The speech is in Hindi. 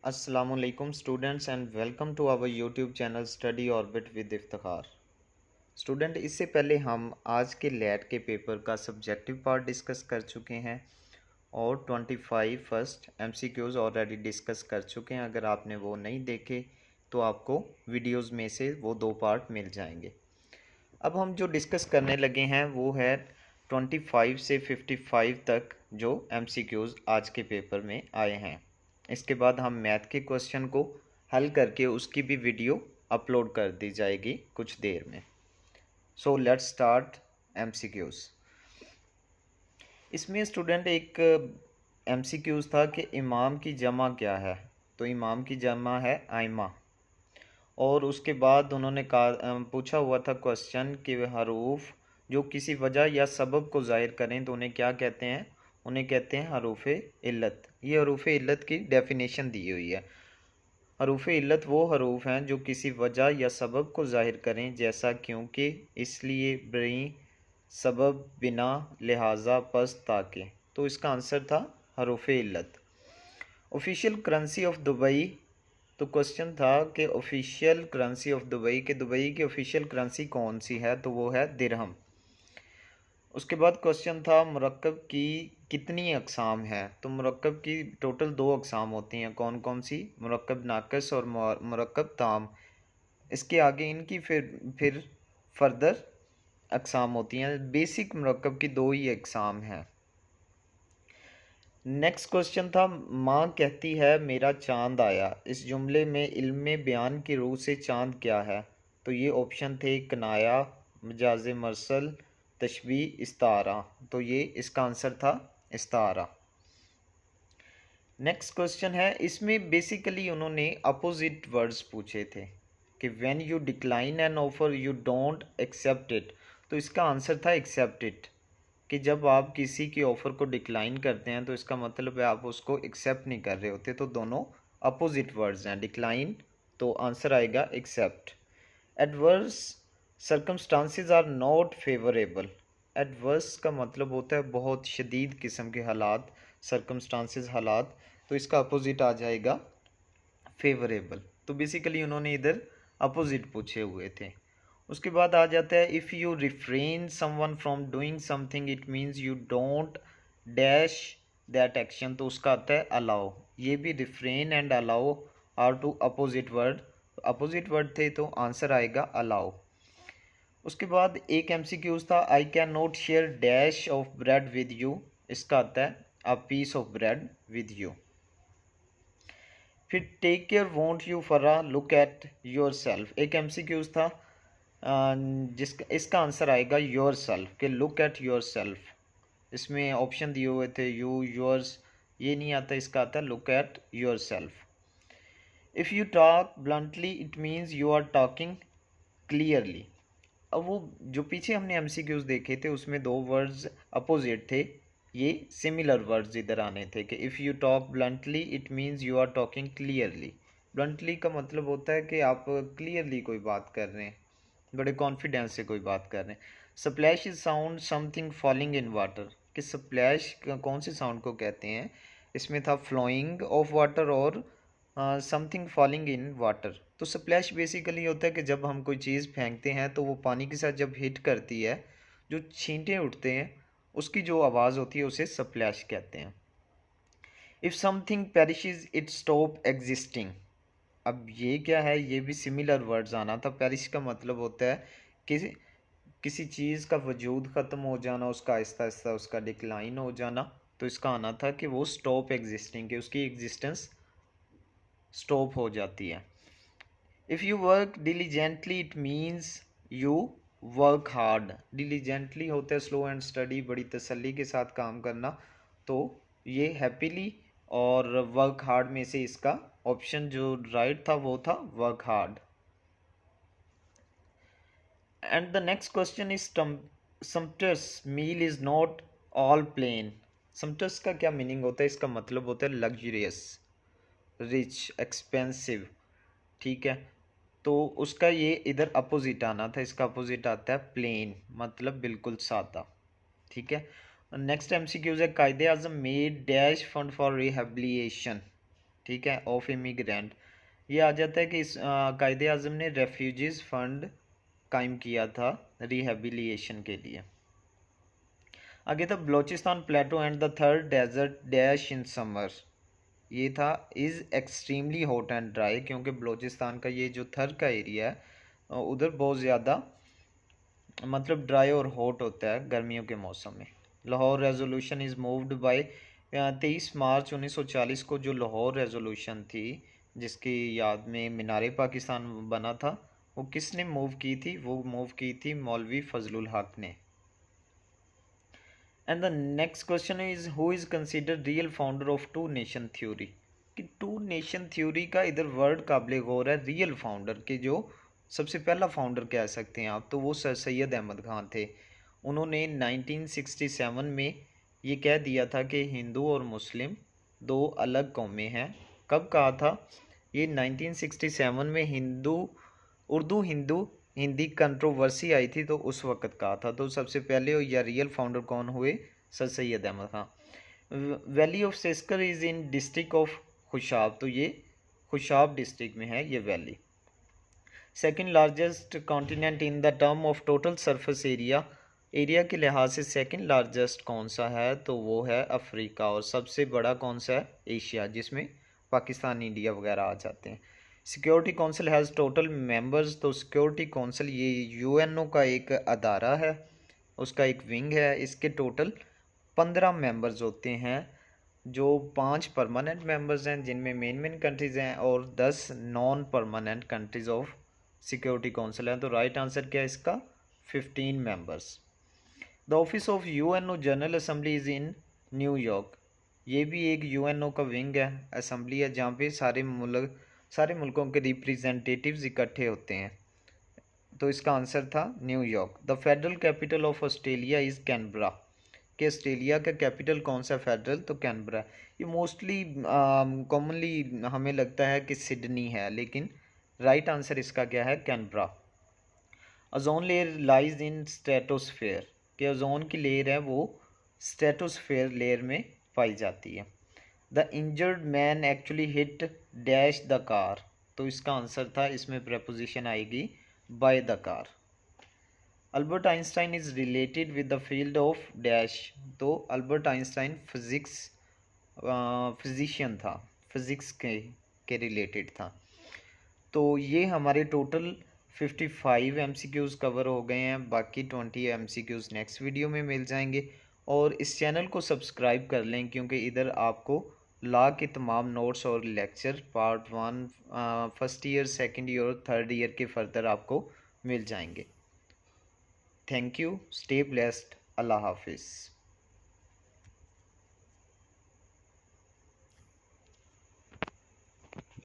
Assalamualaikum students and welcome to our YouTube channel Study Orbit with Iftikhar. Student, इससे पहले हम आज के लैट के पेपर का सब्जेक्टिव पार्ट डिस्कस कर चुके हैं और 25 फर्स्ट MCQs ऑलरेडी डिस्कस कर चुके हैं। अगर आपने वो नहीं देखे तो आपको वीडियोस में से वो दो पार्ट मिल जाएंगे। अब हम जो डिस्कस करने लगे हैं वो है 25 से 55 तक जो MCQs आज के पेपर में आए हैं। इसके बाद हम मैथ के क्वेश्चन को हल करके उसकी भी वीडियो अपलोड कर दी जाएगी कुछ देर में। So let's start MCQs। इसमें स्टूडेंट एक MCQs था कि इमाम की जमा क्या है, तो इमाम की जमा है आइमा। और उसके बाद उन्होंने पूछा हुआ था क्वेश्चन कि हरूफ जो किसी वजह या सबब को ज़ाहिर करें तो उन्हें क्या कहते हैं, उन्हें कहते हैं हरूफ इल्लत। ये हरूफ इल्लत की डेफिनेशन दी हुई है। हरूफ इल्लत वो हरूफ हैं जो किसी वजह या सबब को ज़ाहिर करें, जैसा क्योंकि, इसलिए, बरी, सबब, बिना, लिहाजा, पस, ताकि। तो इसका आंसर था हरूफ इल्लत। ऑफिशियल करेंसी ऑफ दुबई, तो क्वेश्चन था कि ऑफिशियल करेंसी ऑफ दुबई के दुबई की ऑफिशियल करेंसी कौन सी है, तो वो है दिरहम। उसके बाद क्वेश्चन था मुरक्कब की कितनी अक़साम है, तो मुरक्कब की टोटल दो अक़साम होती हैं। कौन कौन सी? मुरक्कब नाक़िस और मुरक्कब ताम। इसके आगे इनकी फिर फर्दर अक़साम होती हैं। बेसिक मुरक्कब की दो ही अक़साम हैं। नेक्स्ट क्वेश्चन था माँ कहती है मेरा चांद आया। इस जुमले में इल्म बयान की रूह से चांद क्या है, तो ये ऑप्शन थे कनाया, मजाज मरसल, तशबीह, इस्तारा। तो ये इसका आंसर था इस्तारा। नेक्स्ट क्वेश्चन है, इसमें बेसिकली उन्होंने अपोजिट वर्ड्स पूछे थे कि when you decline an offer you don't accept it. तो इसका आंसर था एक्सेप्ट इट, कि जब आप किसी की ऑफ़र को डिक्लाइन करते हैं तो इसका मतलब है आप उसको एक्सेप्ट नहीं कर रहे होते। तो दोनों अपोजिट वर्ड्स हैं। डिक्लाइन तो आंसर आएगा accept. Adverse circumstances are not favourable. Adverse का मतलब होता है बहुत शदीद किस्म के हालात, सर्कमस्टांसेस हालात। तो इसका अपोजिट आ जाएगा फेवरेबल। तो बेसिकली उन्होंने इधर अपोजिट पूछे हुए थे। उसके बाद आ जाता है if you refrain someone from doing something it means you don't dash that action. तो उसका आता है अलाउ। ये भी refrain and allow are two opposite word. Opposite word थे तो आंसर आएगा अलाउ। उसके बाद एक MCQs था I can not share dash of bread with you. इसका आता है a piece of bread with you. फिर take care won't you for a look at yourself. एक MCQs था जिसका इसका आंसर आएगा योर सेल्फ, के लुक एट योर सेल्फ। इसमें ऑप्शन दिए हुए थे यू, योर्स, ये नहीं आता, इसका आता है look at yourself. If you talk bluntly it means you are talking clearly. अब वो जो पीछे हमने MCQs देखे थे उसमें दो वर्ड्स अपोजिट थे, ये सिमिलर वर्ड्स इधर आने थे कि if you talk bluntly it means you are talking clearly. Bluntly का मतलब होता है कि आप क्लियरली कोई बात कर रहे हैं, बड़े कॉन्फिडेंस से कोई बात कर रहे हैं। Splash is sound something falling in water, कि स्प्लैश कौन से साउंड को कहते हैं? इसमें था फ्लोइंग ऑफ वाटर और समथिंग फॉलिंग इन वाटर। तो स्प्लैश बेसिकली होता है कि जब हम कोई चीज़ फेंकते हैं तो वो पानी के साथ जब हिट करती है, जो छींटे उठते हैं उसकी जो आवाज़ होती है उसे स्प्लैश कहते हैं। If something perishes it stop existing. अब ये क्या है? ये भी सिमिलर वर्ड्स आना था। पेरिश का मतलब होता है कि किसी चीज़ का वजूद ख़त्म हो जाना, उसका आहिस्ता आहिस्ता उसका डिक्लाइन हो जाना। तो इसका आना था कि वो स्टॉप एग्जिस्टिंग, कि उसकी एग्जिस्टेंस स्टॉप हो जाती है। If you work diligently it means you work hard. Diligently होता है स्लो एंड स्टडी, बड़ी तसल्ली के साथ काम करना। तो ये हैप्पीली और वर्क हार्ड में से इसका ऑप्शन जो राइट था वो था work hard. And the next question is sumptuous meal is not all plain. Sumptuous का क्या मीनिंग होता है? इसका मतलब होता है लग्जरियस, रिच, एक्सपेंसिव। ठीक है, तो उसका ये इधर अपोजिट आना था। इसका अपोजिट आता है प्लेन, मतलब बिल्कुल सादा। ठीक है। नेक्स्ट MCQs है Quaid Azam made dash fund for rehabilitation. ठीक है, ऑफ इमिग्रेंट। ये आ जाता है कि इस कायदे आज़म ने रेफ्यूजीज फंड कायम किया था रिहेबिलिएशन के लिए। आगे था Balochistan plateau and the third desert dash in summer. ये था is extremely hot and dry, क्योंकि बलोचिस्तान का ये जो थर का एरिया है उधर बहुत ज़्यादा मतलब ड्राई और हॉट होता है गर्मियों के मौसम में। Lahore resolution is moved by 23 मार्च 1940 को जो लाहौर रेजोल्यूशन थी जिसकी याद में मीनार पाकिस्तान बना था, वो किसने मूव की थी? वो मूव की थी मौलवी फजलुल हक ने। And the next question is who is considered real founder of two nation theory. कि टू नेशन थ्योरी का इधर वर्ड काबिल गौर है, रियल फाउंडर के जो सबसे पहला फाउंडर कह सकते हैं आप, तो वो सर सैयद अहमद खान थे। उन्होंने 1967 में ये कह दिया था कि हिंदू और मुस्लिम दो अलग कौमें हैं। कब कहा था ये? 1967 में उर्दू हिंदी कंट्रोवर्सी आई थी तो उस वक़्त कहा था। तो सबसे पहले या रियल फाउंडर कौन हुए? Sir Syed Ahmad Khan. Valley of Sakesar is in district of Khushab, तो ये खुशाब डिस्ट्रिक्ट में है ये valley. Second largest continent in the term of total surface area, area के लिहाज से सेकंड लार्जेस्ट कौन सा है? तो वो है अफ्रीका। और सबसे बड़ा कौन सा है? एशिया, जिसमें पाकिस्तान इंडिया वगैरह आ जाते हैं। Security council has total members, तो सिक्योरिटी काउंसिल ये यूएनओ का एक अदारा है, उसका एक विंग है। इसके टोटल 15 मेंबर्स होते हैं, जो 5 परमानेंट मेंबर्स हैं जिनमें मेन कंट्रीज़ हैं और 10 non permanent countries of security council हैं। तो राइट आंसर क्या है इसका? 15 members. The office of UNO general assembly is in New York, ये भी एक यूएनओ का विंग है, असम्बली है, जहाँ पे सारे मुल्कों के रिप्रेजेंटेटिव्स इकट्ठे होते हैं। तो इसका आंसर था New York. The federal capital of Australia is Canberra, कि ऑस्ट्रेलिया का कैपिटल कौन सा फेडरल? तो कैनबरा। ये मोस्टली कॉमनली हमें लगता है कि सिडनी है, लेकिन राइट आंसर इसका क्या है? Canberra. Ozone layer lies in stratosphere, कि ओजोन की लेयर है वो स्ट्रेटोस्फेयर लेयर में पाई जाती है। The injured man actually hit dash the car, तो इसका आंसर था, इसमें प्रपोजिशन आएगी by the car. Albert Einstein is related with the field of dash, तो अल्बर्ट आइंस्टाइन फिजिशियन था, फिजिक्स के रिलेटेड था। तो ये हमारे टोटल 55 एमसीक्यूज़ कवर हो गए हैं, बाकी 20 एमसीक्यूज़ नेक्स्ट वीडियो में मिल जाएंगे। और इस चैनल को सब्सक्राइब कर लें, क्योंकि इधर आपको लॉ के तमाम नोट्स और lecture part 1 first year, second year और थर्ड ईयर के फर्दर आपको मिल जाएंगे। थैंक यू, स्टे ब्लेस्ड, अल्लाह हाफिज़।